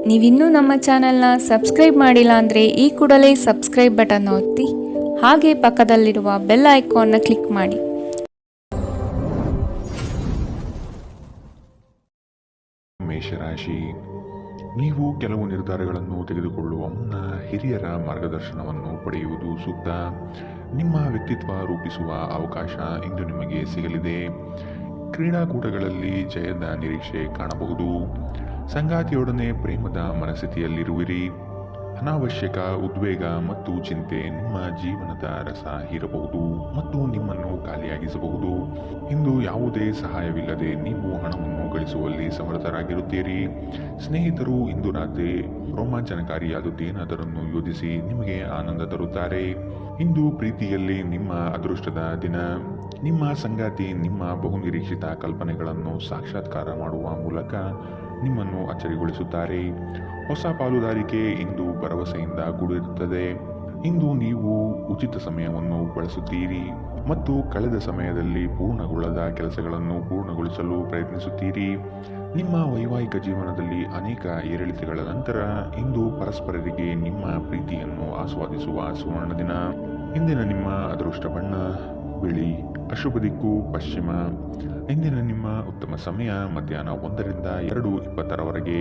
ನೀವಿನ್ನೂ ನಮ್ಮ ಚಾನೆಲ್ನ ಸಬ್ಸ್ಕ್ರೈಬ್ ಮಾಡಿಲ್ಲ ಅಂದರೆ ಈ ಕೂಡಲೇ ಸಬ್ಸ್ಕ್ರೈಬ್ ಬಟನ್ ಒತ್ತಿ ಹಾಗೆ ಪಕ್ಕದಲ್ಲಿರುವ ಬೆಲ್ ಐಕಾನ್ನ ಕ್ಲಿಕ್ ಮಾಡಿ. ಮೇಷರಾಶಿ, ನೀವು ಕೆಲವು ನಿರ್ಧಾರಗಳನ್ನು ತೆಗೆದುಕೊಳ್ಳುವ ಮುನ್ನ ಹಿರಿಯರ ಮಾರ್ಗದರ್ಶನವನ್ನು ಪಡೆಯುವುದು ಸೂಕ್ತ. ನಿಮ್ಮ ವ್ಯಕ್ತಿತ್ವ ರೂಪಿಸುವ ಅವಕಾಶ ಇಂದು ನಿಮಗೆ ಸಿಗಲಿದೆ. ಕ್ರೀಡಾಕೂಟಗಳಲ್ಲಿ ಜಯದ ನಿರೀಕ್ಷೆ ಕಾಣಬಹುದು. ಸಂಗಾತಿಯೊಡನೆ ಪ್ರೇಮದ ಮನಸ್ಥಿತಿಯಲ್ಲಿರುವಿರಿ. ಅನಾವಶ್ಯಕ ಉದ್ವೇಗ ಮತ್ತು ಚಿಂತೆ ನಿಮ್ಮ ಜೀವನದ ರಸ ಹೀರಬಹುದು ಮತ್ತು ನಿಮ್ಮನ್ನು ಖಾಲಿಯಾಗಿಸಬಹುದು. ಇಂದು ಯಾವುದೇ ಸಹಾಯವಿಲ್ಲದೆ ನೀವು ಹಣವನ್ನು ಗಳಿಸುವಲ್ಲಿ ಸಮರ್ಥರಾಗಿರುತ್ತೀರಿ. ಸ್ನೇಹಿತರು ಇಂದು ರಾತ್ರಿ ರೋಮಾಂಚನಕಾರಿಯಾದದ್ದೇನಾದರನ್ನು ಯೋಜಿಸಿ ನಿಮಗೆ ಆನಂದ ತರುತ್ತಾರೆ. ಇಂದು ಪ್ರೀತಿಯಲ್ಲಿ ನಿಮ್ಮ ಅದೃಷ್ಟದ ದಿನ. ನಿಮ್ಮ ಸಂಗಾತಿ ನಿಮ್ಮ ಬಹುನಿರೀಕ್ಷಿತ ಕಲ್ಪನೆಗಳನ್ನು ಸಾಕ್ಷಾತ್ಕಾರ ಮಾಡುವ ಮೂಲಕ ನಿಮ್ಮನ್ನು ಅಚ್ಚರಿಗೊಳಿಸುತ್ತಾರೆ. ಹೊಸ ಪಾಲುದಾರಿಕೆ ಇಂದು ಭರವಸೆಯಿಂದ ಕೂಡಿರುತ್ತದೆ. ಇಂದು ನೀವು ಉಚಿತ ಸಮಯವನ್ನು ಬಳಸುತ್ತೀರಿ ಮತ್ತು ಕಳೆದ ಸಮಯದಲ್ಲಿ ಪೂರ್ಣಗೊಳ್ಳದ ಕೆಲಸಗಳನ್ನು ಪೂರ್ಣಗೊಳಿಸಲು ಪ್ರಯತ್ನಿಸುತ್ತೀರಿ. ನಿಮ್ಮ ವೈವಾಹಿಕ ಜೀವನದಲ್ಲಿ ಅನೇಕ ಏರಿಳಿತಗಳ ನಂತರ ಇಂದು ಪರಸ್ಪರರಿಗೆ ನಿಮ್ಮ ಪ್ರೀತಿಯನ್ನು ಆಸ್ವಾದಿಸುವ ಸುವರ್ಣ ದಿನ. ಇಂದಿನ ನಿಮ್ಮ ಅದೃಷ್ಟ ಬಣ್ಣ ಬಿಳಿ. ಅಶುಭ ದಿಕ್ಕು ಪಶ್ಚಿಮ. ಇಂದಿನ ನಿಮ್ಮ ಉತ್ತಮ ಸಮಯ ಮಧ್ಯಾಹ್ನ 1ರಿಂದ 2:20ರವರೆಗೆ.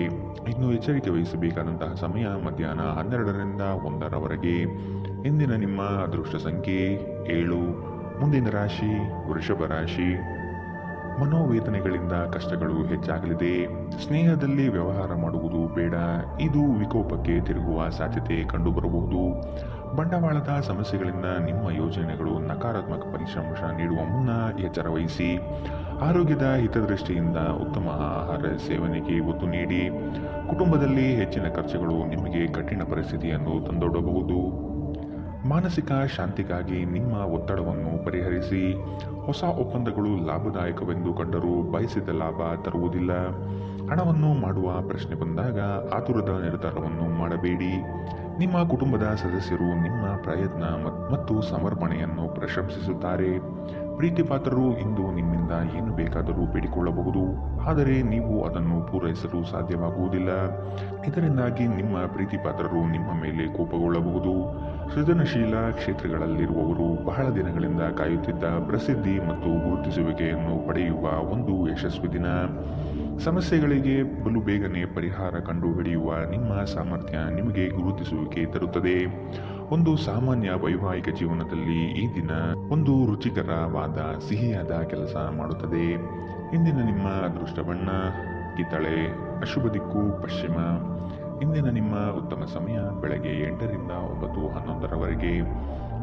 ಇನ್ನು ಎಚ್ಚರಿಕೆ ವಹಿಸಬೇಕಾದಂತಹ ಸಮಯ ಮಧ್ಯಾಹ್ನ 12ರಿಂದ 1ರವರೆಗೆ. ಇಂದಿನ ನಿಮ್ಮ ಅದೃಷ್ಟ ಸಂಖ್ಯೆ 7. ಮುಂದಿನ ರಾಶಿ ವೃಷಭ ರಾಶಿ. ಮನೋವೇದನೆಗಳಿಂದ ಕಷ್ಟಗಳು ಹೆಚ್ಚಾಗಲಿದೆ. ಸ್ನೇಹದಲ್ಲಿ ವ್ಯವಹಾರ ಮಾಡುವುದು ಬೇಡ. ಇದು ವಿಕೋಪಕ್ಕೆ ತಿರುಗುವ ಸಾಧ್ಯತೆ ಕಂಡುಬರಬಹುದು. ಬಂಡವಾಳದ ಸಮಸ್ಯೆಗಳಿಂದ ನಿಮ್ಮ ಯೋಜನೆಗಳು ನಕಾರಾತ್ಮಕ ಫಲಿತಾಂಶ ನೀಡುವ ಮುನ್ನ ಎಚ್ಚರ ವಹಿಸಿ. ಆರೋಗ್ಯದ ಹಿತದೃಷ್ಟಿಯಿಂದ ಉತ್ತಮ ಆಹಾರ ಸೇವನೆಗೆ ಒತ್ತು ನೀಡಿ. ಕುಟುಂಬದಲ್ಲಿ ಹೆಚ್ಚಿನ ಖರ್ಚುಗಳು ನಿಮಗೆ ಕಠಿಣ ಪರಿಸ್ಥಿತಿಯನ್ನು ತಂದೊಡ್ಡಬಹುದು. ಮಾನಸಿಕ ಶಾಂತಿಗಾಗಿ ನಿಮ್ಮ ಒತ್ತಡವನ್ನು ಪರಿಹರಿಸಿ. ಹೊಸ ಒಪ್ಪಂದಗಳು ಲಾಭದಾಯಕವೆಂದು ಕಂಡರೂ ಬಯಸಿದ ಲಾಭ ತರುವುದಿಲ್ಲ. ಹಣವನ್ನು ಮಾಡುವ ಪ್ರಶ್ನೆ ಬಂದಾಗ ಆತುರದ ನಿರ್ಧಾರವನ್ನು ಮಾಡಬೇಡಿ. ನಿಮ್ಮ ಕುಟುಂಬದ ಸದಸ್ಯರು ನಿಮ್ಮ ಪ್ರಯತ್ನ ಮತ್ತು ಸಮರ್ಪಣೆಯನ್ನು ಪ್ರಶಂಸಿಸುತ್ತಾರೆ. ಪ್ರೀತಿಪಾತ್ರರು ಇಂದು ನಿಮ್ಮಿಂದ ಏನು ಬೇಕಾದರೂ ಬೇಡಿಕೊಳ್ಳಬಹುದು, ಆದರೆ ನೀವು ಅದನ್ನು ಪೂರೈಸಲು ಸಾಧ್ಯವಾಗುವುದಿಲ್ಲ. ಇದರಿಂದಾಗಿ ನಿಮ್ಮ ಪ್ರೀತಿಪಾತ್ರರು ನಿಮ್ಮ ಮೇಲೆ ಕೋಪಗೊಳ್ಳಬಹುದು. ಸೃಜನಶೀಲ ಕ್ಷೇತ್ರಗಳಲ್ಲಿರುವವರು ಬಹಳ ದಿನಗಳಿಂದ ಕಾಯುತ್ತಿದ್ದ ಪ್ರಸಿದ್ಧಿ ಮತ್ತು ಗುರುತಿಸುವಿಕೆಯನ್ನು ಪಡೆಯುವ ಒಂದು ಯಶಸ್ವಿ ದಿನ. ಸಮಸ್ಯೆಗಳಿಗೆ ಬಲು ಬೇಗನೆ ಪರಿಹಾರ ಕಂಡುಹಿಡಿಯುವ ನಿಮ್ಮ ಸಾಮರ್ಥ್ಯ ನಿಮಗೆ ಗುರುತಿಸುವಿಕೆ ತರುತ್ತದೆ. ಒಂದು ಸಾಮಾನ್ಯ ವೈವಾಹಿಕ ಜೀವನದಲ್ಲಿ ಈ ದಿನ ಒಂದು ರುಚಿಕರವಾದ ಸಿಹಿಯಾದ ಕೆಲಸ ಮಾಡುತ್ತದೆ. ಇಂದಿನ ನಿಮ್ಮ ಅದೃಷ್ಟ ಬಣ್ಣ ಕಿತ್ತಳೆ. ಅಶುಭ ದಿಕ್ಕು ಪಶ್ಚಿಮ. ಇಂದಿನ ನಿಮ್ಮ ಉತ್ತಮ ಸಮಯ ಬೆಳಗ್ಗೆ 8ರಿಂದ 9:11ರವರೆಗೆ.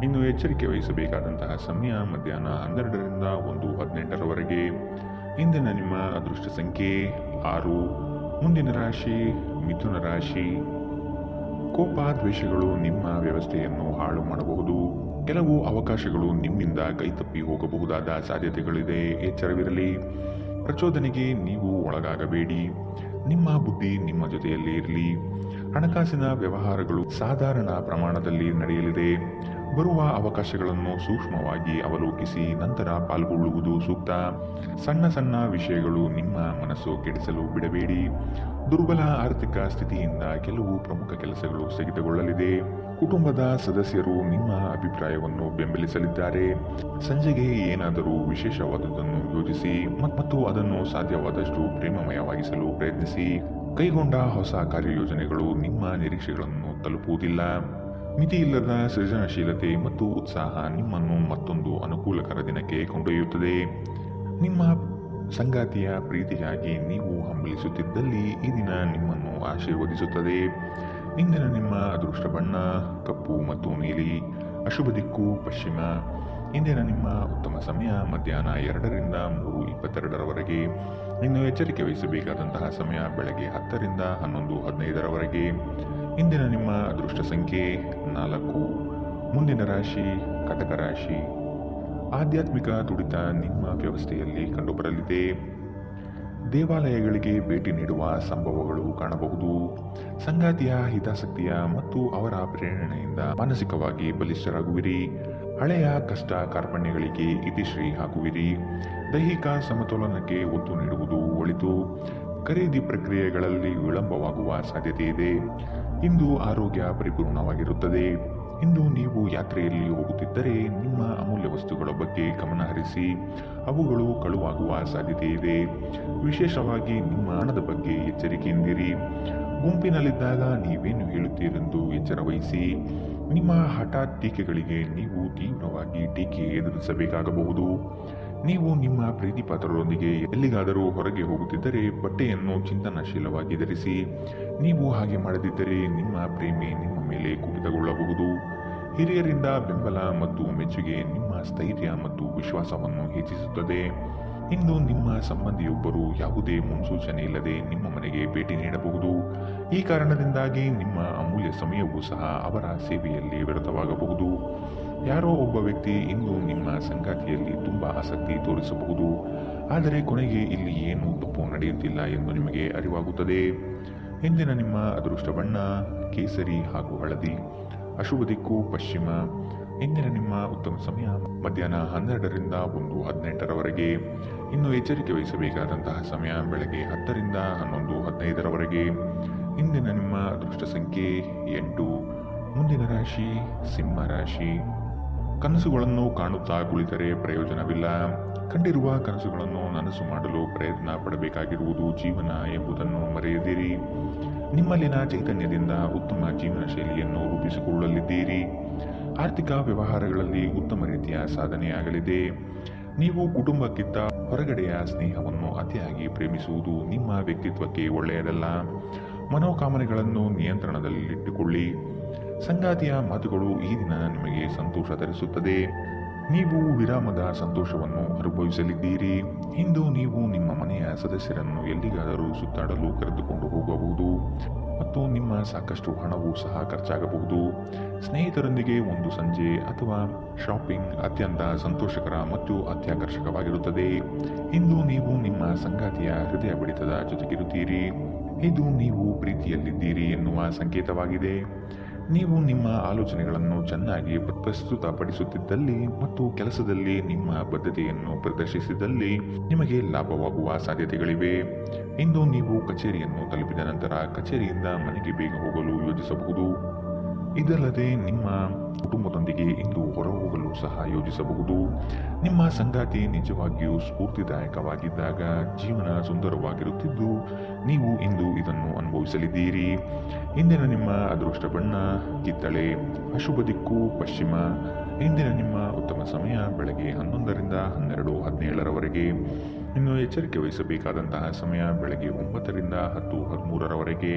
ಇನ್ನು ಎಚ್ಚರಿಕೆ ವಹಿಸಬೇಕಾದಂತಹ ಸಮಯ ಮಧ್ಯಾಹ್ನ 12ರಿಂದ 1:18ರವರೆಗೆ. ಇಂದಿನ ನಿಮ್ಮ ಅದೃಷ್ಟ ಸಂಖ್ಯೆ 6. ಮುಂದಿನ ರಾಶಿ ಮಿಥುನ ರಾಶಿ. ಕೋಪ ದ್ವೇಷಗಳು ನಿಮ್ಮ ವ್ಯವಸ್ಥೆಯನ್ನು ಹಾಳು ಮಾಡಬಹುದು. ಕೆಲವು ಅವಕಾಶಗಳು ನಿಮ್ಮಿಂದ ಕೈತಪ್ಪಿ ಹೋಗಬಹುದಾದ ಸಾಧ್ಯತೆಗಳಿದೆ. ಎಚ್ಚರವಿರಲಿ. ಪ್ರಚೋದನೆಗೆ ನೀವು ಒಳಗಾಗಬೇಡಿ. ನಿಮ್ಮ ಬುದ್ಧಿ ನಿಮ್ಮ ಜೊತೆಯಲ್ಲೇ ಇರಲಿ. ಹಣಕಾಸಿನ ವ್ಯವಹಾರಗಳು ಸಾಧಾರಣ ಪ್ರಮಾಣದಲ್ಲಿ ನಡೆಯಲಿದೆ. ಬರುವ ಅವಕಾಶಗಳನ್ನು ಸೂಕ್ಷ್ಮವಾಗಿ ಅವಲೋಕಿಸಿ ನಂತರ ಪಾಲ್ಗೊಳ್ಳುವುದು ಸೂಕ್ತ. ಸಣ್ಣ ಸಣ್ಣ ವಿಷಯಗಳು ನಿಮ್ಮ ಮನಸ್ಸು ಕೆಡಿಸಲು ಬಿಡಬೇಡಿ. ದುರ್ಬಲ ಆರ್ಥಿಕ ಸ್ಥಿತಿಯಿಂದ ಕೆಲವು ಪ್ರಮುಖ ಕೆಲಸಗಳು ಸ್ಥಗಿತಗೊಳ್ಳಲಿದೆ. ಕುಟುಂಬದ ಸದಸ್ಯರು ನಿಮ್ಮ ಅಭಿಪ್ರಾಯವನ್ನು ಬೆಂಬಲಿಸಲಿದ್ದಾರೆ. ಸಂಜೆಗೆ ಏನಾದರೂ ವಿಶೇಷವಾದುದನ್ನು ಯೋಜಿಸಿ ಮತ್ತು ಅದನ್ನು ಸಾಧ್ಯವಾದಷ್ಟು ಪ್ರೇಮಮಯವಾಗಿಸಲು ಪ್ರಯತ್ನಿಸಿ. ಕೈಗೊಂಡ ಹೊಸ ಕಾರ್ಯಯೋಜನೆಗಳು ನಿಮ್ಮ ನಿರೀಕ್ಷೆಗಳನ್ನು ತಲುಪುವುದಿಲ್ಲ. ಮಿತಿಯಿಲ್ಲದ ಸೃಜನಶೀಲತೆ ಮತ್ತು ಉತ್ಸಾಹ ನಿಮ್ಮನ್ನು ಮತ್ತೊಂದು ಅನುಕೂಲಕರ ದಿನಕ್ಕೆ ಕೊಂಡೊಯ್ಯುತ್ತದೆ. ನಿಮ್ಮ ಸಂಗಾತಿಯ ಪ್ರೀತಿಗಾಗಿ ನೀವು ಹಂಬಲಿಸುತ್ತಿದ್ದಲ್ಲಿ ಈ ದಿನ ನಿಮ್ಮನ್ನು ಆಶೀರ್ವದಿಸುತ್ತದೆ. ಇಂದಿನ ನಿಮ್ಮ ಅದೃಷ್ಟ ಬಣ್ಣ ಕಪ್ಪು ಮತ್ತು ನೀಲಿ. ಅಶುಭ ದಿಕ್ಕು ಪಶ್ಚಿಮ. ಇಂದಿನ ನಿಮ್ಮ ಉತ್ತಮ ಸಮಯ ಮಧ್ಯಾಹ್ನ 2ರಿಂದ 3:22ರವರೆಗೆ. ಇನ್ನು ಎಚ್ಚರಿಕೆ ವಹಿಸಬೇಕಾದಂತಹ ಸಮಯ ಬೆಳಗ್ಗೆ 10ರಿಂದ 11:15ರವರೆಗೆ. ಇಂದಿನ ನಿಮ್ಮ ಅದೃಷ್ಟ ಸಂಖ್ಯೆ 4. ಮುಂದಿನ ರಾಶಿ ಕಟಕ ರಾಶಿ. ಆಧ್ಯಾತ್ಮಿಕ ತುಡಿತ ನಿಮ್ಮ ವ್ಯವಸ್ಥೆಯಲ್ಲಿ ಕಂಡುಬರಲಿದೆ. ದೇವಾಲಯಗಳಿಗೆ ಭೇಟಿ ನೀಡುವ ಸಂಭವಗಳು ಕಾಣಬಹುದು. ಸಂಗಾತಿಯ ಹಿತಾಸಕ್ತಿಯ ಮತ್ತು ಅವರ ಪ್ರೇರಣೆಯಿಂದ ಮಾನಸಿಕವಾಗಿ ಬಲಿಷ್ಠರಾಗುವಿರಿ. ಹಳೆಯ ಕಷ್ಟ ಕಾರ್ಪಣ್ಯಗಳಿಗೆ ಇತಿಶ್ರೀ ಹಾಕುವಿರಿ. ದೈಹಿಕ ಸಮತೋಲನಕ್ಕೆ ಒತ್ತು ನೀಡುವುದು ಒಳಿತು. ಖರೀದಿ ಪ್ರಕ್ರಿಯೆಗಳಲ್ಲಿ ವಿಳಂಬವಾಗುವ ಸಾಧ್ಯತೆ ಇದೆ. ಇಂದು ಆರೋಗ್ಯ ಪರಿಪೂರ್ಣವಾಗಿರುತ್ತದೆ. ಇಂದು ನೀವು ಯಾತ್ರೆಯಲ್ಲಿ ಹೋಗುತ್ತಿದ್ದರೆ ನಿಮ್ಮ ಅಮೂಲ್ಯ ವಸ್ತುಗಳ ಬಗ್ಗೆ ಗಮನ ಹರಿಸಿ, ಅವುಗಳು ಕಳುವಾಗುವ ಸಾಧ್ಯತೆ ಇದೆ. ವಿಶೇಷವಾಗಿ ನಿಮ್ಮ ಹಣದ ಬಗ್ಗೆ ಎಚ್ಚರಿಕೆಯಿಂದಿರಿ. ಗುಂಪಿನಲ್ಲಿದ್ದಾಗ ನೀವೇನು ಹೇಳುತ್ತೀರೆಂದು ಎಚ್ಚರ ವಹಿಸಿ. ನಿಮ್ಮ ಹಠಾತ್ ಟೀಕೆಗಳಿಗೆ ನೀವು ತೀವ್ರವಾಗಿ ಟೀಕೆ ಎದುರಿಸಬೇಕಾಗಬಹುದು. ನೀವು ನಿಮ್ಮ ಪ್ರೀತಿಪಾತ್ರರೊಂದಿಗೆ ಎಲ್ಲಿಗಾದರೂ ಹೊರಗೆ ಹೋಗುತ್ತಿದ್ದರೆ ಬಟ್ಟೆಯನ್ನು ಚಿಂತನಶೀಲವಾಗಿ ಧರಿಸಿ. ನೀವು ಹಾಗೆ ಮಾಡದಿದ್ದರೆ ನಿಮ್ಮ ಪ್ರೇಮಿ ನಿಮ್ಮ ಮೇಲೆ ಕುಪಿತಗೊಳ್ಳಬಹುದು. ಹಿರಿಯರಿಂದ ಬೆಂಬಲ ಮತ್ತು ಮೆಚ್ಚುಗೆ ನಿಮ್ಮ ಸ್ಥೈರ್ಯ ಮತ್ತು ವಿಶ್ವಾಸವನ್ನು ಹೆಚ್ಚಿಸುತ್ತದೆ. ಇಂದು ನಿಮ್ಮ ಸಂಬಂಧಿಯೊಬ್ಬರು ಯಾವುದೇ ಮುನ್ಸೂಚನೆ ಇಲ್ಲದೆ ನಿಮ್ಮ ಮನೆಗೆ ಭೇಟಿ ನೀಡಬಹುದು. ಈ ಕಾರಣದಿಂದಾಗಿ ನಿಮ್ಮ ಅಮೂಲ್ಯ ಸಮಯವೂ ಸಹ ಅವರ ಸೇವೆಯಲ್ಲಿ ವ್ಯರ್ಥವಾಗಬಹುದು. ಯಾರೋ ಒಬ್ಬ ವ್ಯಕ್ತಿ ಇಂದು ನಿಮ್ಮ ಸಂಗಾತಿಯಲ್ಲಿ ತುಂಬ ಆಸಕ್ತಿ ತೋರಿಸಬಹುದು, ಆದರೆ ಕೊನೆಗೆ ಇಲ್ಲಿ ಏನೂ ತಪ್ಪು ನಡೆಯುತ್ತಿಲ್ಲ ಎಂದು ನಿಮಗೆ ಅರಿವಾಗುತ್ತದೆ. ಇಂದಿನ ನಿಮ್ಮ ಅದೃಷ್ಟ ಬಣ್ಣ ಕೇಸರಿ ಹಾಗೂ ಹಳದಿ. ಅಶುಭ ದಿಕ್ಕು ಪಶ್ಚಿಮ. ಇಂದಿನ ನಿಮ್ಮ ಉತ್ತಮ ಸಮಯ ಮಧ್ಯಾಹ್ನ 12ರಿಂದ 1:18ರವರೆಗೆ. ಇನ್ನು ಎಚ್ಚರಿಕೆ ವಹಿಸಬೇಕಾದಂತಹ ಸಮಯ ಬೆಳಗ್ಗೆ 10ರಿಂದ 11:15ರವರೆಗೆ. ಇಂದಿನ ನಿಮ್ಮ ಅದೃಷ್ಟ ಸಂಖ್ಯೆ 8. ಮುಂದಿನ ರಾಶಿ ಸಿಂಹ ರಾಶಿ. ಕನಸುಗಳನ್ನು ಕಾಣುತ್ತಾ ಕುಳಿತರೆ ಪ್ರಯೋಜನವಿಲ್ಲ. ಕಂಡಿರುವ ಕನಸುಗಳನ್ನು ನನಸು ಮಾಡಲು ಪ್ರಯತ್ನ ಪಡಬೇಕಾಗಿರುವುದು ಜೀವನ ಎಂಬುದನ್ನು ಮರೆಯದಿರಿ. ನಿಮ್ಮಲ್ಲಿನ ಚೈತನ್ಯದಿಂದ ಉತ್ತಮ ಜೀವನ ಶೈಲಿಯನ್ನು ರೂಪಿಸಿಕೊಳ್ಳಲಿದ್ದೀರಿ. ಆರ್ಥಿಕ ವ್ಯವಹಾರಗಳಲ್ಲಿ ಉತ್ತಮ ರೀತಿಯ ಸಾಧನೆಯಾಗಲಿದೆ. ನೀವು ಕುಟುಂಬಕ್ಕಿಂತ ಹೊರಗಡೆಯ ಸ್ನೇಹವನ್ನು ಅತಿಯಾಗಿ ಪ್ರೇಮಿಸುವುದು ನಿಮ್ಮ ವ್ಯಕ್ತಿತ್ವಕ್ಕೆ ಒಳ್ಳೆಯದಲ್ಲ. ಮನೋಕಾಮನೆಗಳನ್ನು ನಿಯಂತ್ರಣದಲ್ಲಿಟ್ಟುಕೊಳ್ಳಿ. ಸಂಗಾತಿಯ ಮಾತುಗಳು ಈ ದಿನ ನಿಮಗೆ ಸಂತೋಷ ತರಿಸುತ್ತದೆ. ನೀವು ವಿರಾಮದ ಸಂತೋಷವನ್ನು ಅನುಭವಿಸಲಿದ್ದೀರಿ. ಇಂದು ನೀವು ನಿಮ್ಮ ಮನೆಯ ಸದಸ್ಯರನ್ನು ಎಲ್ಲಿಗಾದರೂ ಸುತ್ತಾಡಲು ಕರೆದುಕೊಂಡು ಹೋಗಬಹುದು ಮತ್ತು ನಿಮ್ಮ ಸಾಕಷ್ಟು ಹಣವೂ ಸಹ ಖರ್ಚಾಗಬಹುದು. ಸ್ನೇಹಿತರೊಂದಿಗೆ ಒಂದು ಸಂಜೆ ಅಥವಾ ಶಾಪಿಂಗ್ ಅತ್ಯಂತ ಸಂತೋಷಕರ ಮತ್ತು ಅತ್ಯಾಕರ್ಷಕವಾಗಿರುತ್ತದೆ. ಇಂದು ನೀವು ನಿಮ್ಮ ಸಂಗಾತಿಯ ಹೃದಯ ಬಡಿತದ ಜೊತೆಗಿರುತ್ತೀರಿ. ಇದು ನೀವು ಪ್ರೀತಿಯಲ್ಲಿದ್ದೀರಿ ಎನ್ನುವ ಸಂಕೇತವಾಗಿದೆ. ನೀವು ನಿಮ್ಮ ಆಲೋಚನೆಗಳನ್ನು ಚೆನ್ನಾಗಿ ಪ್ರಸ್ತುತಪಡಿಸುತ್ತಿದ್ದಲ್ಲಿ ಮತ್ತು ಕೆಲಸದಲ್ಲಿ ನಿಮ್ಮ ಬದ್ಧತೆಯನ್ನು ಪ್ರದರ್ಶಿಸಿದಲ್ಲಿ ನಿಮಗೆ ಲಾಭವಾಗುವ ಸಾಧ್ಯತೆಗಳಿವೆ. ಇಂದು ನೀವು ಕಚೇರಿಯನ್ನು ತಲುಪಿದ ನಂತರ ಕಚೇರಿಯಿಂದ ಮನೆಗೆ ಬೇಗ ಹೋಗಲು ಯೋಜಿಸಬಹುದು. ಇದಲ್ಲದೆ ನಿಮ್ಮ ಕುಟುಂಬದೊಂದಿಗೆ ಇಂದು ಹೊರಹೋಗಲು ಸಹ ಯೋಜಿಸಬಹುದು. ನಿಮ್ಮ ಸಂಗಾತಿ ನಿಜವಾಗಿಯೂ ಸ್ಫೂರ್ತಿದಾಯಕವಾಗಿದ್ದಾಗ ಜೀವನ ಸುಂದರವಾಗಿರುತ್ತಿದ್ದು ನೀವು ಇಂದು ಇದನ್ನು ಅನುಭವಿಸಲಿದ್ದೀರಿ. ಇಂದಿನ ನಿಮ್ಮ ಅದೃಷ್ಟ ಬಣ್ಣ ಕಿತ್ತಳೆ. ಅಶುಭ ದಿಕ್ಕು ಪಶ್ಚಿಮ. ಇಂದಿನ ನಿಮ್ಮ ಉತ್ತಮ ಸಮಯ ಬೆಳಗ್ಗೆ 11ರಿಂದ 12:17ರವರೆಗೆ. ಇನ್ನು ಎಚ್ಚರಿಕೆ ವಹಿಸಬೇಕಾದಂತಹ ಸಮಯ ಬೆಳಗ್ಗೆ 9ರಿಂದ 10:13ರವರೆಗೆ.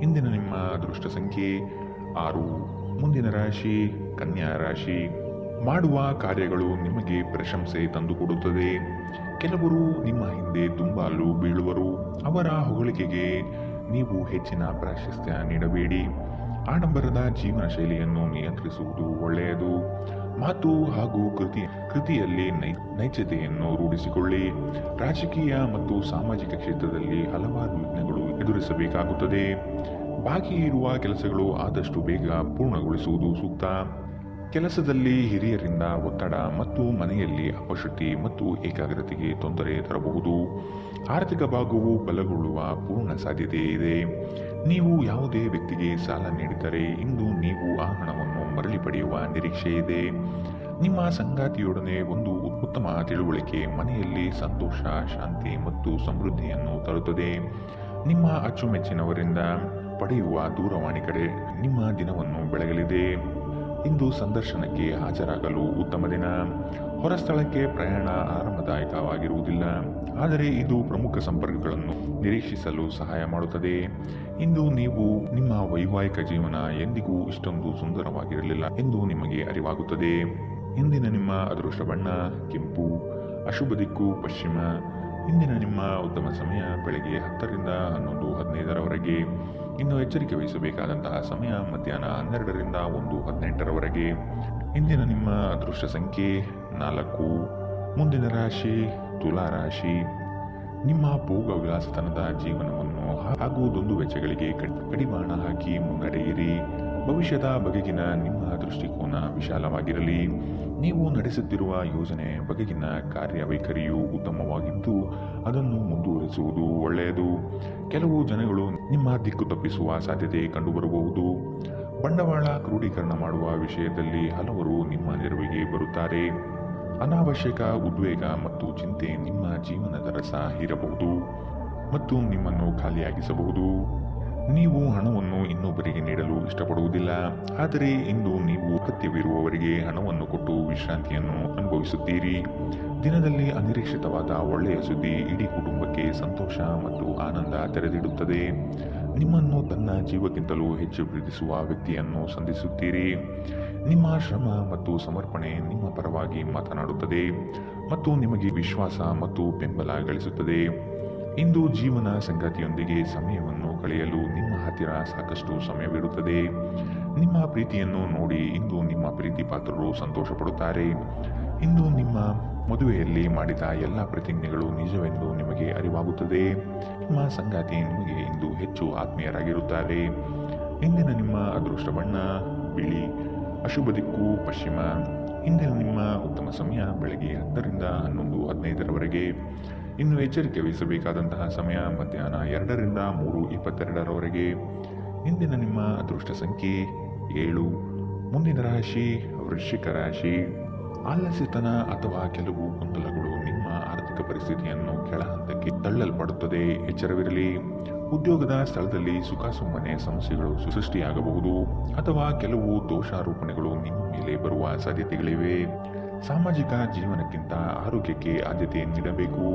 ಇಂದಿನ ನಿಮ್ಮ ಅದೃಷ್ಟ ಸಂಖ್ಯೆ 6. ಮುಂದಿನ ರಾಶಿ ಕನ್ಯಾ ರಾಶಿ. ಮಾಡುವ ಕಾರ್ಯಗಳು ನಿಮಗೆ ಪ್ರಶಂಸೆ ತಂದುಕೊಡುತ್ತದೆ. ಕೆಲವರು ನಿಮ್ಮ ಹಿಂದೆ ದುಂಬಾಲು ಬೀಳುವರು. ಅವರ ಹೊಗಳಿಕೆಗೆ ನೀವು ಹೆಚ್ಚಿನ ಪ್ರಾಶಸ್ತ್ಯ ನೀಡಬೇಡಿ. ಆಡಂಬರದ ಜೀವನ ಶೈಲಿಯನ್ನು ನಿಯಂತ್ರಿಸುವುದು ಒಳ್ಳೆಯದು. ಮಾತು ಹಾಗೂ ಕೃತಿಯಲ್ಲಿ ನೈಜತೆಯನ್ನು ರೂಢಿಸಿಕೊಳ್ಳಿ. ರಾಜಕೀಯ ಮತ್ತು ಸಾಮಾಜಿಕ ಕ್ಷೇತ್ರದಲ್ಲಿ ಹಲವಾರು ವಿಘ್ನಗಳು ಎದುರಿಸಬೇಕಾಗುತ್ತದೆ. ಬಾಕಿ ಇರುವ ಕೆಲಸಗಳು ಆದಷ್ಟು ಬೇಗ ಪೂರ್ಣಗೊಳಿಸುವುದು ಸೂಕ್ತ. ಕೆಲಸದಲ್ಲಿ ಹಿರಿಯರಿಂದ ಒತ್ತಡ ಮತ್ತು ಮನೆಯಲ್ಲಿ ಅಪಶೃತಿ ಮತ್ತು ಏಕಾಗ್ರತೆಗೆ ತೊಂದರೆ ತರಬಹುದು. ಆರ್ಥಿಕ ಭಾಗವು ಬಲಗೊಳ್ಳುವ ಪೂರ್ಣ ಸಾಧ್ಯತೆ ಇದೆ. ನೀವು ಯಾವುದೇ ವ್ಯಕ್ತಿಗೆ ಸಾಲ ನೀಡಿದರೆ ಇಂದು ನೀವು ಆ ಹಣವನ್ನು ಮರಳಿ ಪಡೆಯುವ ನಿರೀಕ್ಷೆ ಇದೆ. ನಿಮ್ಮ ಸಂಗಾತಿಯೊಡನೆ ಒಂದು ಉತ್ತಮ ತಿಳುವಳಿಕೆ ಮನೆಯಲ್ಲಿ ಸಂತೋಷ, ಶಾಂತಿ ಮತ್ತು ಸಮೃದ್ಧಿಯನ್ನು ತರುತ್ತದೆ. ನಿಮ್ಮ ಅಚ್ಚುಮೆಚ್ಚಿನವರಿಂದ ಪಡೆಯುವ ದೂರವಾಣಿ ಕಡೆ ನಿಮ್ಮ ದಿನವನ್ನು ಬೆಳಗಲಿದೆ. ಇಂದು ಸಂದರ್ಶನಕ್ಕೆ ಹಾಜರಾಗಲು ಉತ್ತಮ ದಿನ. ಹೊರಸ್ಥಳಕ್ಕೆ ಪ್ರಯಾಣ ಆರಾಮದಾಯಕವಾಗಿರುವುದಿಲ್ಲ, ಆದರೆ ಇದು ಪ್ರಮುಖ ಸಂಪರ್ಕಗಳನ್ನು ನಿರೀಕ್ಷಿಸಲು ಸಹಾಯ ಮಾಡುತ್ತದೆ. ಇಂದು ನೀವು ನಿಮ್ಮ ವೈವಾಹಿಕ ಜೀವನ ಎಂದಿಗೂ ಇಷ್ಟೊಂದು ಸುಂದರವಾಗಿರಲಿಲ್ಲ ಎಂದು ನಿಮಗೆ ಅರಿವಾಗುತ್ತದೆ. ಇಂದಿನ ನಿಮ್ಮ ಅದೃಷ್ಟ ಬಣ್ಣ ಕೆಂಪು. ಅಶುಭ ದಿಕ್ಕು ಪಶ್ಚಿಮ. ಇಂದಿನ ನಿಮ್ಮ ಉತ್ತಮ ಸಮಯ ಬೆಳಗ್ಗೆ 10ರಿಂದ 11:15ರವರೆಗೆ. ಇನ್ನು ಎಚ್ಚರಿಕೆ ವಹಿಸಬೇಕಾದಂತಹ ಸಮಯ ಮಧ್ಯಾಹ್ನ 12ರಿಂದ 1:18ರವರೆಗೆ. ಇಂದಿನ ನಿಮ್ಮ ಅದೃಷ್ಟ ಸಂಖ್ಯೆ 4. ಮುಂದಿನ ರಾಶಿ ತುಲಾ ರಾಶಿ. ನಿಮ್ಮ ಭೋಗ ವಿಲಾಸತನದ ಜೀವನವನ್ನು ಹಾಗೂ ದುಂದು ವೆಚ್ಚಗಳಿಗೆ ಕಡಿವಾಣ ಹಾಕಿ ಮುನ್ನಡೆಯಿರಿ. ಭವಿಷ್ಯದ ಬಗೆಗಿನ ನಿಮ್ಮ ದೃಷ್ಟಿಕೋನ ವಿಶಾಲವಾಗಿರಲಿ. ನೀವು ನಡೆಸುತ್ತಿರುವ ಯೋಜನೆ ಬಗೆಗಿನ ಕಾರ್ಯವೈಖರಿಯು ಉತ್ತಮವಾಗಿದ್ದು ಅದನ್ನು ಮುಂದುವರಿಸುವುದು ಒಳ್ಳೆಯದು. ಕೆಲವು ಜನಗಳು ನಿಮ್ಮ ದಿಕ್ಕು ತಪ್ಪಿಸುವ ಸಾಧ್ಯತೆ ಕಂಡುಬರಬಹುದು. ಬಂಡವಾಳ ಕ್ರೋಢೀಕರಣ ಮಾಡುವ ವಿಷಯದಲ್ಲಿ ಹಲವರು ನಿಮ್ಮ ನೆರವಿಗೆ ಬರುತ್ತಾರೆ. ಅನಾವಶ್ಯಕ ಉದ್ವೇಗ ಮತ್ತು ಚಿಂತೆ ನಿಮ್ಮ ಜೀವನದ ರಸ ಹೀರಬಹುದು ಮತ್ತು ನಿಮ್ಮನ್ನು ಖಾಲಿಯಾಗಿಸಬಹುದು. ನೀವು ಹಣವನ್ನು ಇನ್ನೊಬ್ಬರಿಗೆ ನೀಡಲು ಇಷ್ಟಪಡುವುದಿಲ್ಲ, ಆದರೆ ಇಂದು ನೀವು ಅಗತ್ಯವಿರುವವರಿಗೆ ಹಣವನ್ನು ಕೊಟ್ಟು ವಿಶ್ರಾಂತಿಯನ್ನು ಅನುಭವಿಸುತ್ತೀರಿ. ದಿನದಲ್ಲಿ ಅನಿರೀಕ್ಷಿತವಾದ ಒಳ್ಳೆಯ ಸುದ್ದಿ ಇಡೀ ಕುಟುಂಬಕ್ಕೆ ಸಂತೋಷ ಮತ್ತು ಆನಂದ ತೆರೆದಿಡುತ್ತದೆ. ನಿಮ್ಮನ್ನು ತನ್ನ ಜೀವಕ್ಕಿಂತಲೂ ಹೆಚ್ಚು ಪ್ರೀತಿಸುವ ವ್ಯಕ್ತಿಯನ್ನು ಸಂಧಿಸುತ್ತೀರಿ. ನಿಮ್ಮ ಶ್ರಮ ಮತ್ತು ಸಮರ್ಪಣೆ ನಿಮ್ಮ ಪರವಾಗಿ ಮಾತನಾಡುತ್ತದೆ ಮತ್ತು ನಿಮಗೆ ವಿಶ್ವಾಸ ಮತ್ತು ಬೆಂಬಲ ಗಳಿಸುತ್ತದೆ. ಇಂದು ಜೀವನ ಸಂಗಾತಿಯೊಂದಿಗೆ ಸಮಯವನ್ನು ಕಳೆಯಲು ನಿಮ್ಮ ಹತ್ತಿರ ಸಾಕಷ್ಟು ಸಮಯವಿರುತ್ತದೆ. ನಿಮ್ಮ ಪ್ರೀತಿಯನ್ನು ನೋಡಿ ಇಂದು ನಿಮ್ಮ ಪ್ರೀತಿ ಪಾತ್ರರು ಸಂತೋಷ ಪಡುತ್ತಾರೆ. ಇಂದು ನಿಮ್ಮ ಮದುವೆಯಲ್ಲಿ ಮಾಡಿದ ಎಲ್ಲ ಪ್ರತಿಜ್ಞೆಗಳು ನಿಜವೆಂದು ನಿಮಗೆ ಅರಿವಾಗುತ್ತದೆ. ನಿಮ್ಮ ಸಂಗಾತಿ ನಿಮಗೆ ಇಂದು ಹೆಚ್ಚು ಆತ್ಮೀಯರಾಗಿರುತ್ತಾರೆ. ಇಂದಿನ ನಿಮ್ಮ ಅದೃಷ್ಟ ಬಣ್ಣ ಬಿಳಿ, ಅಶುಭ ದಿಕ್ಕು ಪಶ್ಚಿಮ. ಇಂದಿನ ನಿಮ್ಮ ಉತ್ತಮ ಸಮಯ ಬೆಳಗ್ಗೆ 10ರಿಂದ 11:15ರವರೆಗೆ. ಇನ್ನು ಎಚ್ಚರಿಕೆ ವಹಿಸಬೇಕಾದಂತಹ ಸಮಯ ಮಧ್ಯಾಹ್ನ 2ರಿಂದ 3:22ರವರೆಗೆ. ಇಂದಿನ ನಿಮ್ಮ ಅದೃಷ್ಟ ಸಂಖ್ಯೆ 7. ಮುಂದಿನ ರಾಶಿ ವೃಶ್ಚಿಕ ರಾಶಿ. ಆಲಸ್ಯತನ ಅಥವಾ ಕೆಲವು ಗೊಂದಲಗಳು ನಿಮ್ಮ ಆರ್ಥಿಕ ಪರಿಸ್ಥಿತಿಯನ್ನು ಕೆಳ ಹಂತಕ್ಕೆ ತಳ್ಳಲ್ಪಡುತ್ತದೆ. ಎಚ್ಚರವಿರಲಿ. ಉದ್ಯೋಗದ ಸ್ಥಳದಲ್ಲಿ ಸುಖಾಸುಮ್ಮನೆ ಸಮಸ್ಯೆಗಳು ಸೃಷ್ಟಿಯಾಗಬಹುದು ಅಥವಾ ಕೆಲವು ದೋಷಾರೋಪಣೆಗಳು ನಿಮ್ಮ ಮೇಲೆ ಬರುವ ಸಾಧ್ಯತೆಗಳಿವೆ. ಸಾಮಾಜಿಕ ಜೀವನಕ್ಕಿಂತ ಆರೋಗ್ಯಕ್ಕೆ ಆದ್ಯತೆ ನೀಡಬೇಕು.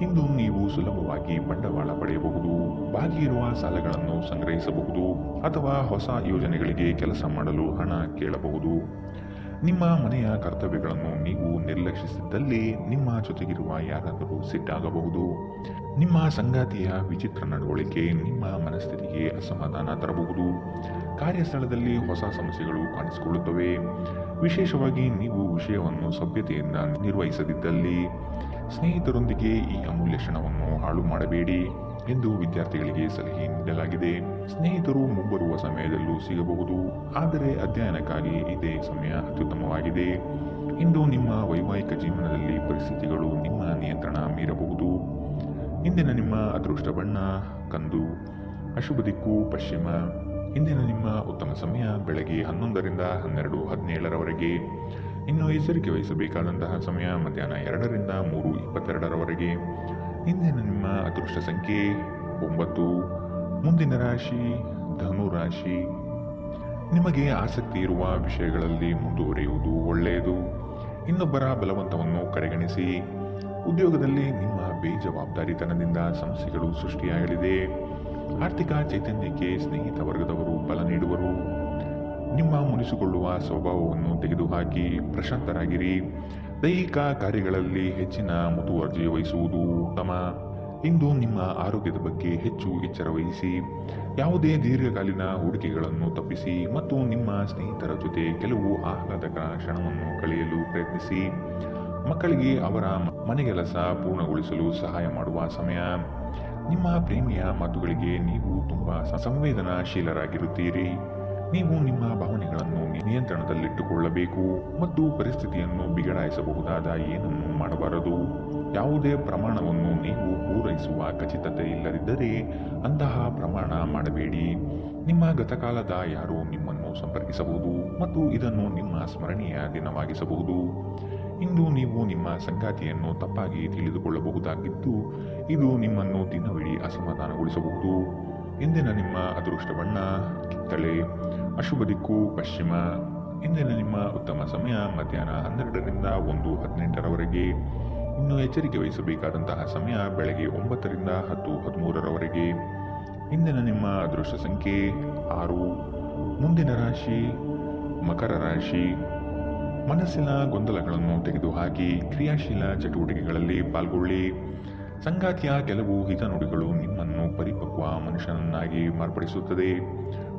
ಇಂದು ನೀವು ಸುಲಭವಾಗಿ ಬಂಡವಾಳ ಪಡೆಯಬಹುದು, ಬಾಕಿ ಇರುವ ಸಾಲಗಳನ್ನು ಸಂಗ್ರಹಿಸಬಹುದು ಅಥವಾ ಹೊಸ ಯೋಜನೆಗಳಿಗೆ ಕೆಲಸ ಮಾಡಲು ಹಣ ಕೇಳಬಹುದು. ನಿಮ್ಮ ಮನೆಯ ಕರ್ತವ್ಯಗಳನ್ನು ನೀವು ನಿರ್ಲಕ್ಷಿಸಿದ್ದಲ್ಲಿ ನಿಮ್ಮ ಜೊತೆಗಿರುವ ಯಾರಾದರೂ ಸಿಟ್ಟಾಗಬಹುದು. ನಿಮ್ಮ ಸಂಗಾತಿಯ ವಿಚಿತ್ರ ನಡವಳಿಕೆ ನಿಮ್ಮ ಮನಸ್ಥಿತಿಗೆ ಅಸಮಾಧಾನ ತರಬಹುದು. ಕಾರ್ಯಸ್ಥಳದಲ್ಲಿ ಹೊಸ ಸಮಸ್ಯೆಗಳು ಕಾಣಿಸಿಕೊಳ್ಳುತ್ತವೆ. ವಿಶೇಷವಾಗಿ ನೀವು ವಿಷಯವನ್ನು ಸಭ್ಯತೆಯಿಂದ ನಿರ್ವಹಿಸದಿದ್ದಲ್ಲಿ. ಸ್ನೇಹಿತರೊಂದಿಗೆ ಈ ಅಮೂಲ್ಯ ಕ್ಷಣವನ್ನು ಹಾಳು ಮಾಡಬೇಡಿ ಎಂದು ವಿದ್ಯಾರ್ಥಿಗಳಿಗೆ ಸಲಹೆ ನೀಡಲಾಗಿದೆ. ಸ್ನೇಹಿತರು ಮುಂಬರುವ ಸಮಯದಲ್ಲೂ ಸಿಗಬಹುದು, ಆದರೆ ಅಧ್ಯಯನಕ್ಕಾಗಿ ಇದೇ ಸಮಯ ಅತ್ಯುತ್ತಮವಾಗಿದೆ. ಇಂದು ನಿಮ್ಮ ವೈವಾಹಿಕ ಜೀವನದಲ್ಲಿ ಪರಿಸ್ಥಿತಿಗಳು ನಿಮ್ಮ ನಿಯಂತ್ರಣ ಮೀರಬಹುದು. ಇಂದಿನ ನಿಮ್ಮ ಅದೃಷ್ಟ ಬಣ್ಣ ಕಂದು, ಅಶುಭ ದಿಕ್ಕು ಪಶ್ಚಿಮ. ಇಂದಿನ ನಿಮ್ಮ ಉತ್ತಮ ಸಮಯ ಬೆಳಗ್ಗೆ 11ರಿಂದ 12:17ರವರೆಗೆ. ಇನ್ನು ಎಚ್ಚರಿಕೆ ವಹಿಸಬೇಕಾದಂತಹ ಸಮಯ ಮಧ್ಯಾಹ್ನ 2ರಿಂದ 3:22ರವರೆಗೆ. ಇಂದಿನ ನಿಮ್ಮ ಅದೃಷ್ಟ ಸಂಖ್ಯೆ 9. ಮುಂದಿನ ರಾಶಿ ಧನು ರಾಶಿ. ನಿಮಗೆ ಆಸಕ್ತಿ ಇರುವ ವಿಷಯಗಳಲ್ಲಿ ಮುಂದುವರಿಯುವುದು ಒಳ್ಳೆಯದು. ಇನ್ನೊಬ್ಬರ ಬಲವಂತವನ್ನು ಕಡೆಗಣಿಸಿ. ಉದ್ಯೋಗದಲ್ಲಿ ನಿಮ್ಮ ಬೇಜವಾಬ್ದಾರಿತನದಿಂದ ಸಮಸ್ಯೆಗಳು ಸೃಷ್ಟಿಯಾಗಲಿದೆ. ಆರ್ಥಿಕ ಚೈತನ್ಯಕ್ಕೆ ಸ್ನೇಹಿತ ವರ್ಗದವರು ಬಲ ನೀಡುವರು. ನಿಮ್ಮ ಮುನಿಸಿಕೊಳ್ಳುವ ಸ್ವಭಾವವನ್ನು ತೆಗೆದುಹಾಕಿ ಪ್ರಶಾಂತರಾಗಿರಿ. ದೈಹಿಕ ಕಾರ್ಯಗಳಲ್ಲಿ ಹೆಚ್ಚಿನ ಮುತುವರ್ಜಿ ವಹಿಸುವುದು ಉತ್ತಮ. ಇಂದು ನಿಮ್ಮ ಆರೋಗ್ಯದ ಬಗ್ಗೆ ಹೆಚ್ಚು ಎಚ್ಚರ ವಹಿಸಿ. ಯಾವುದೇ ದೀರ್ಘಕಾಲೀನ ಹೂಡಿಕೆಗಳನ್ನು ತಪ್ಪಿಸಿ ಮತ್ತು ನಿಮ್ಮ ಸ್ನೇಹಿತರ ಜೊತೆ ಕೆಲವು ಆಹ್ಲಾದಕರ ಕ್ಷಣವನ್ನು ಕಳೆಯಲು ಪ್ರಯತ್ನಿಸಿ. ಮಕ್ಕಳಿಗೆ ಅವರ ಮನೆಗೆಲಸ ಪೂರ್ಣಗೊಳಿಸಲು ಸಹಾಯ ಮಾಡುವ ಸಮಯ. ನಿಮ್ಮ ಪ್ರೇಮಿಯ ಮಾತುಗಳಿಗೆ ನೀವು ತುಂಬ ಸಂವೇದನಾಶೀಲರಾಗಿರುತ್ತೀರಿ. ನೀವು ನಿಮ್ಮ ಭಾವನೆಗಳನ್ನು ನಿಯಂತ್ರಣದಲ್ಲಿಟ್ಟುಕೊಳ್ಳಬೇಕು ಮತ್ತು ಪರಿಸ್ಥಿತಿಯನ್ನು ಬಿಗಡಾಯಿಸಬಹುದಾದ ಏನನ್ನೂ ಮಾಡಬಾರದು. ಯಾವುದೇ ಪ್ರಮಾಣವನ್ನು ನೀವು ಪೂರೈಸುವ ಖಚಿತತೆ ಇಲ್ಲದಿದ್ದರೆ ಅಂತಹ ಪ್ರಮಾಣ ಮಾಡಬೇಡಿ. ನಿಮ್ಮ ಗತಕಾಲದ ಯಾರೋ ನಿಮ್ಮನ್ನು ಸಂಪರ್ಕಿಸಬಹುದು ಮತ್ತು ಇದನ್ನು ನಿಮ್ಮ ಸ್ಮರಣೀಯ ದಿನವಾಗಿಸಬಹುದು. ಇಂದು ನೀವು ನಿಮ್ಮ ಸಂಗಾತಿಯನ್ನು ತಪ್ಪಾಗಿ ತಿಳಿದುಕೊಳ್ಳಬಹುದಾಗಿದ್ದು ಇದು ನಿಮ್ಮನ್ನು ದಿನವಿಡೀ ಅಸಮಾಧಾನಗೊಳಿಸಬಹುದು. ಇಂದಿನ ನಿಮ್ಮ ಅದೃಷ್ಟ ಬಣ್ಣ ಕಿತ್ತಳೆ, ಅಶುಭ ದಿಕ್ಕು ಪಶ್ಚಿಮ. ಇಂದಿನ ನಿಮ್ಮ ಉತ್ತಮ ಸಮಯ ಮಧ್ಯಾಹ್ನ 12ರಿಂದ 1:18ರವರೆಗೆ. ಇನ್ನು ಎಚ್ಚರಿಕೆ ವಹಿಸಬೇಕಾದಂತಹ ಸಮಯ ಬೆಳಗ್ಗೆ 9ರಿಂದ 10:13ರವರೆಗೆ. ಇಂದಿನ ನಿಮ್ಮ ಅದೃಷ್ಟ ಸಂಖ್ಯೆ 6. ಮುಂದಿನ ರಾಶಿ ಮಕರ ರಾಶಿ. ಮನಸ್ಸಿನ ಗೊಂದಲಗಳನ್ನು ತೆಗೆದುಹಾಕಿ ಕ್ರಿಯಾಶೀಲ ಚಟುವಟಿಕೆಗಳಲ್ಲಿ ಪಾಲ್ಗೊಳ್ಳಿ. ಸಂಗಾತಿಯ ಕೆಲವು ಹಿತನುಡಿಗಳು ನಿಮ್ಮನ್ನು ಪರಿಪಕ್ವ ಮನುಷ್ಯನನ್ನಾಗಿ ಮಾರ್ಪಡಿಸುತ್ತದೆ.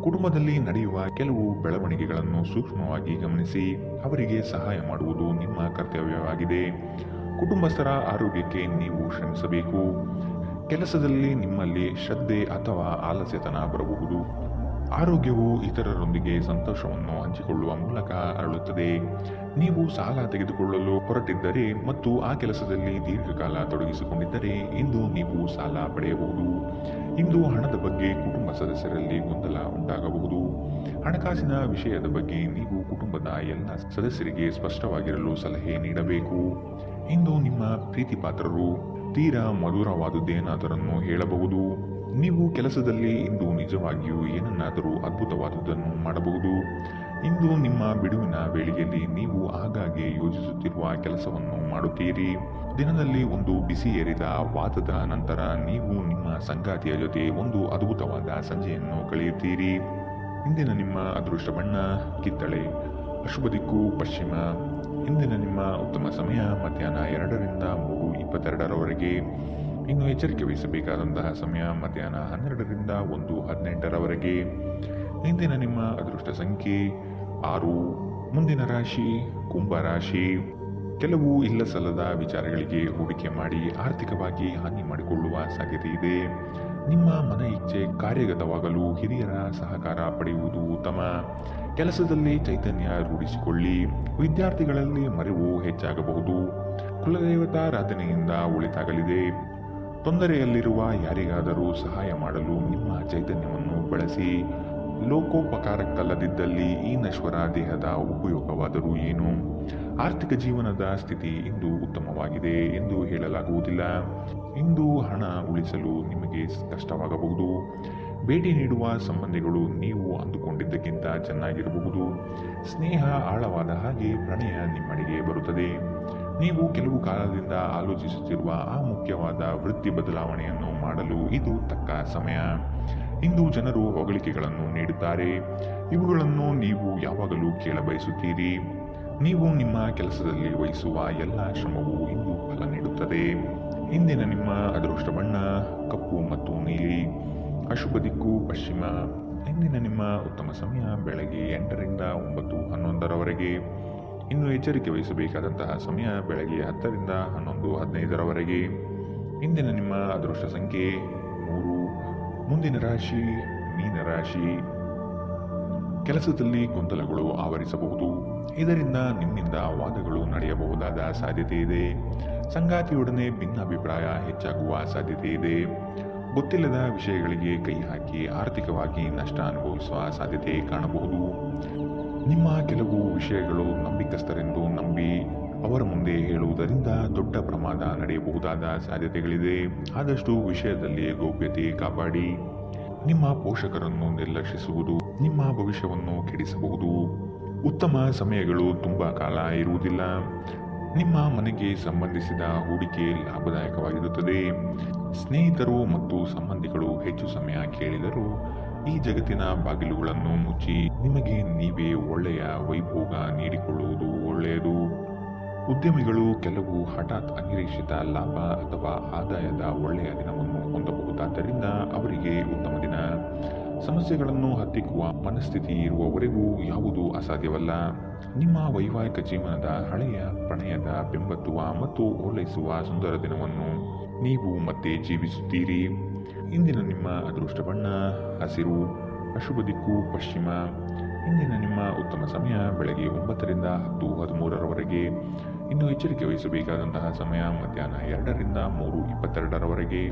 ಕುಟುಂಬದಲ್ಲಿ ನಡೆಯುವ ಕೆಲವು ಬೆಳವಣಿಗೆಗಳನ್ನು ಸೂಕ್ಷ್ಮವಾಗಿ ಗಮನಿಸಿ ಅವರಿಗೆ ಸಹಾಯ ಮಾಡುವುದು ನಿಮ್ಮ ಕರ್ತವ್ಯವಾಗಿದೆ. ಕುಟುಂಬಸ್ಥರ ಆರೋಗ್ಯಕ್ಕೆ ನೀವು ಶ್ರಮಿಸಬೇಕು. ಕೆಲಸದಲ್ಲಿ ನಿಮ್ಮಲ್ಲಿ ಶ್ರದ್ಧೆ ಅಥವಾ ಆಲಸ್ಯತನ ಬರಬಹುದು. ಆರೋಗ್ಯವು ಇತರರೊಂದಿಗೆ ಸಂತೋಷವನ್ನು ಹಂಚಿಕೊಳ್ಳುವ ಮೂಲಕ ಅರಳುತ್ತದೆ. ನೀವು ಸಾಲ ತೆಗೆದುಕೊಳ್ಳಲು ಹೊರಟಿದ್ದರೆ ಮತ್ತು ಆ ಕೆಲಸದಲ್ಲಿ ದೀರ್ಘಕಾಲ ತೊಡಗಿಸಿಕೊಂಡಿದ್ದರೆ ಇಂದು ನೀವು ಸಾಲ ಪಡೆಯಬಹುದು. ಇಂದು ಹಣದ ಬಗ್ಗೆ ಕುಟುಂಬ ಸದಸ್ಯರಲ್ಲಿ ಗೊಂದಲ ಉಂಟಾಗಬಹುದು. ಹಣಕಾಸಿನ ವಿಷಯದ ಬಗ್ಗೆ ನೀವು ಕುಟುಂಬದ ಎಲ್ಲ ಸದಸ್ಯರಿಗೆ ಸ್ಪಷ್ಟವಾಗಿರಲು ಸಲಹೆ ನೀಡಬೇಕು. ಇಂದು ನಿಮ್ಮ ಪ್ರೀತಿ ಪಾತ್ರರು ತೀರಾ ಮಧುರವಾದುದೇನಾದರನ್ನು ಹೇಳಬಹುದು. ನೀವು ಕೆಲಸದಲ್ಲಿ ಇಂದು ನಿಜವಾಗಿಯೂ ಏನನ್ನಾದರೂ ಅದ್ಭುತವಾದುದನ್ನು ಮಾಡಬಹುದು. ಇಂದು ನಿಮ್ಮ ಬಿಡುವಿನ ವೇಳೆಯಲ್ಲಿ ನೀವು ಆಗಾಗ್ಗೆ ಯೋಜಿಸುತ್ತಿರುವ ಕೆಲಸವನ್ನು ಮಾಡುತ್ತೀರಿ. ದಿನದಲ್ಲಿ ಒಂದು ಬಿಸಿ ಏರಿದ ವಾದದ ನಂತರ ನೀವು ನಿಮ್ಮ ಸಂಗಾತಿಯ ಜೊತೆ ಒಂದು ಅದ್ಭುತವಾದ ಸಂಜೆಯನ್ನು ಕಳೆಯುತ್ತೀರಿ. ಇಂದಿನ ನಿಮ್ಮ ಅದೃಷ್ಟ ಬಣ್ಣ ಕಿತ್ತಳೆ, ಅಶುಭ ದಿಕ್ಕು ಪಶ್ಚಿಮ. ಇಂದಿನ ನಿಮ್ಮ ಉತ್ತಮ ಸಮಯ ಮಧ್ಯಾಹ್ನ 2ರಿಂದ 3:22ರವರೆಗೆ. ಇನ್ನು ಎಚ್ಚರಿಕೆ ವಹಿಸಬೇಕಾದಂತಹ ಸಮಯ ಮಧ್ಯಾಹ್ನ 12ರಿಂದ 1:18ರವರೆಗೆ. ಇಂದಿನ ನಿಮ್ಮ ಅದೃಷ್ಟ ಸಂಖ್ಯೆ 6. ಮುಂದಿನ ರಾಶಿ ಕುಂಭ ರಾಶಿ. ಕೆಲವು ಇಲ್ಲ ಸಲ್ಲದ ವಿಚಾರಗಳಿಗೆ ಹೂಡಿಕೆ ಮಾಡಿ ಆರ್ಥಿಕವಾಗಿ ಹಾನಿ ಮಾಡಿಕೊಳ್ಳುವ ಸಾಧ್ಯತೆ ಇದೆ. ನಿಮ್ಮ ಮನ ಇಚ್ಛೆ ಕಾರ್ಯಗತವಾಗಲು ಹಿರಿಯರ ಸಹಕಾರ ಪಡೆಯುವುದು ಉತ್ತಮ. ಕೆಲಸದಲ್ಲಿ ಚೈತನ್ಯ ರೂಢಿಸಿಕೊಳ್ಳಿ. ವಿದ್ಯಾರ್ಥಿಗಳಲ್ಲಿ ಮರೆವು ಹೆಚ್ಚಾಗಬಹುದು. ಕುಲದೇವತಾರಾಧನೆಯಿಂದ ಒಳಿತಾಗಲಿದೆ. ತೊಂದರೆಯಲ್ಲಿರುವ ಯಾರಿಗಾದರೂ ಸಹಾಯ ಮಾಡಲು ನಿಮ್ಮ ಚೈತನ್ಯವನ್ನು ಬಳಸಿ. ಲೋಕೋಪಕಾರಕ್ಕಲ್ಲದಿದ್ದಲ್ಲಿ ಈ ನಶ್ವರ ದೇಹದ ಉಪಯೋಗವಾದರೂ ಏನು? ಆರ್ಥಿಕ ಜೀವನದ ಸ್ಥಿತಿ ಇಂದು ಉತ್ತಮವಾಗಿದೆ ಎಂದು ಹೇಳಲಾಗುವುದಿಲ್ಲ. ಇಂದು ಹಣ ಉಳಿಸಲು ನಿಮಗೆ ಕಷ್ಟವಾಗಬಹುದು. ಭೇಟಿ ನೀಡುವ ಸಂಬಂಧಿಗಳು ನೀವು ಅಂದುಕೊಂಡಿದ್ದಕ್ಕಿಂತ ಚೆನ್ನಾಗಿರಬಹುದು. ಸ್ನೇಹ ಆಳವಾದ ಹಾಗೆ ಪ್ರಣಯ ನಿಮ್ಮಡೆಗೆ ಬರುತ್ತದೆ. ನೀವು ಕೆಲವು ಕಾಲದಿಂದ ಆಲೋಚಿಸುತ್ತಿರುವ ಆ ಮುಖ್ಯವಾದ ವೃತ್ತಿ ಬದಲಾವಣೆಯನ್ನು ಮಾಡಲು ಇದು ತಕ್ಕ ಸಮಯ. ಇಂದು ಜನರು ಹೊಗಳಿಕೆಗಳನ್ನು ನೀಡುತ್ತಾರೆ. ಇವುಗಳನ್ನು ನೀವು ಯಾವಾಗಲೂ ಕೇಳಬಯಸುತ್ತೀರಿ. ನೀವು ನಿಮ್ಮ ಕೆಲಸದಲ್ಲಿ ವಹಿಸುವ ಎಲ್ಲ ಶ್ರಮವು ಇಂದು ಫಲ ನೀಡುತ್ತದೆ. ಇಂದಿನ ನಿಮ್ಮ ಅದೃಷ್ಟ ಬಣ್ಣ ಕಪ್ಪು ಮತ್ತು ನೀಲಿ, ಅಶುಭ ದಿಕ್ಕು ಪಶ್ಚಿಮ. ಇಂದಿನ ನಿಮ್ಮ ಉತ್ತಮ ಸಮಯ ಬೆಳಗ್ಗೆ 8ರಿಂದ 9:11ರವರೆಗೆ. ಇನ್ನು ಎಚ್ಚರಿಕೆ ವಹಿಸಬೇಕಾದಂತಹ ಸಮಯ ಬೆಳಗ್ಗೆ 10ರಿಂದ 11:15ರವರೆಗೆ. ಇಂದಿನ ನಿಮ್ಮ ಅದೃಷ್ಟ ಸಂಖ್ಯೆ 3. ಮುಂದಿನ ರಾಶಿ ಮೀನರಾಶಿ. ಕೆಲಸದಲ್ಲಿ ಗೊಂದಲಗಳು ಆವರಿಸಬಹುದು. ಇದರಿಂದ ನಿಮ್ಮಿಂದ ವಾದಗಳು ನಡೆಯಬಹುದಾದ ಸಾಧ್ಯತೆ ಇದೆ. ಸಂಗಾತಿಯೊಡನೆ ಭಿನ್ನಾಭಿಪ್ರಾಯ ಹೆಚ್ಚಾಗುವ ಸಾಧ್ಯತೆ ಇದೆ. ಗೊತ್ತಿಲ್ಲದ ವಿಷಯಗಳಿಗೆ ಕೈ ಹಾಕಿ ಆರ್ಥಿಕವಾಗಿ ನಷ್ಟ ಅನುಭವಿಸುವ ಸಾಧ್ಯತೆ ಕಾಣಬಹುದು. ನಿಮ್ಮ ಕೆಲವು ವಿಷಯಗಳು ನಂಬಿಕಸ್ಥರೆಂದು ನಂಬಿ ಅವರ ಮುಂದೆ ಹೇಳುವುದರಿಂದ ದೊಡ್ಡ ಪ್ರಮಾದ ನಡೆಯಬಹುದಾದ ಸಾಧ್ಯತೆಗಳಿದೆ. ಆದಷ್ಟು ವಿಷಯದಲ್ಲಿ ಗೌಪ್ಯತೆ ಕಾಪಾಡಿ. ನಿಮ್ಮ ಪೋಷಕರನ್ನು ನಿರ್ಲಕ್ಷಿಸುವುದು ನಿಮ್ಮ ಭವಿಷ್ಯವನ್ನು ಕೆಡಿಸಬಹುದು. ಉತ್ತಮ ಸಮಯಗಳು ತುಂಬಾ ಕಾಲ ಇರುವುದಿಲ್ಲ. ನಿಮ್ಮ ಮನೆಗೆ ಸಂಬಂಧಿಸಿದ ಹೂಡಿಕೆ ಲಾಭದಾಯಕವಾಗಿರುತ್ತದೆ. ಸ್ನೇಹಿತರು ಮತ್ತು ಸಂಬಂಧಿಗಳು ಹೆಚ್ಚು ಸಮಯ ಕೇಳಿದರೂ ಈ ಜಗತ್ತಿನ ಬಾಗಿಲುಗಳನ್ನು ಮುಚ್ಚಿ ನಿಮಗೆ ನೀವೇ ಒಳ್ಳೆಯ ವೈಭೋಗ ನೀಡಿಕೊಳ್ಳುವುದು ಒಳ್ಳೆಯದು. ಉದ್ಯಮಿಗಳು ಕೆಲವು ಹಠಾತ್ ಅನಿರೀಕ್ಷಿತ ಲಾಭ ಅಥವಾ ಆದಾಯದ ಒಳ್ಳೆಯ ದಿನವನ್ನು ಹೊಂದಬಹುದಾದ್ದರಿಂದ ಅವರಿಗೆ ಉತ್ತಮ ದಿನ. ಸಮಸ್ಯೆಗಳನ್ನು ಹತ್ತಿಕ್ಕುವ ಮನಸ್ಥಿತಿ ಇರುವವರೆಗೂ ಯಾವುದೂ ಅಸಾಧ್ಯವಲ್ಲ. ನಿಮ್ಮ ವೈವಾಹಿಕ ಜೀವನದ ಹಳೆಯ ಪ್ರಣಯದ ಬೆಂಬತ್ತುವ ಮತ್ತು ಓಲೈಸುವ ಸುಂದರ ದಿನವನ್ನು ನೀವು ಮತ್ತೆ ಜೀವಿಸುತ್ತೀರಿ. ಇಂದಿನ ನಿಮ್ಮ ಅದೃಷ್ಟ ಬಣ್ಣ ಹಸಿರು, ಅಶುಭ ದಿಕ್ಕು ಪಶ್ಚಿಮ. ಇಂದಿನ ನಿಮ್ಮ ಉತ್ತಮ ಸಮಯ ಬೆಳಗ್ಗೆ 9ರಿಂದ 10:13ರವರೆಗೆ. ಇನ್ನು ಎಚ್ಚರಿಕೆ ವಹಿಸಬೇಕಾದಂತಹ ಸಮಯ ಮಧ್ಯಾಹ್ನ 2ರಿಂದ 3:22ರವರೆಗೆ.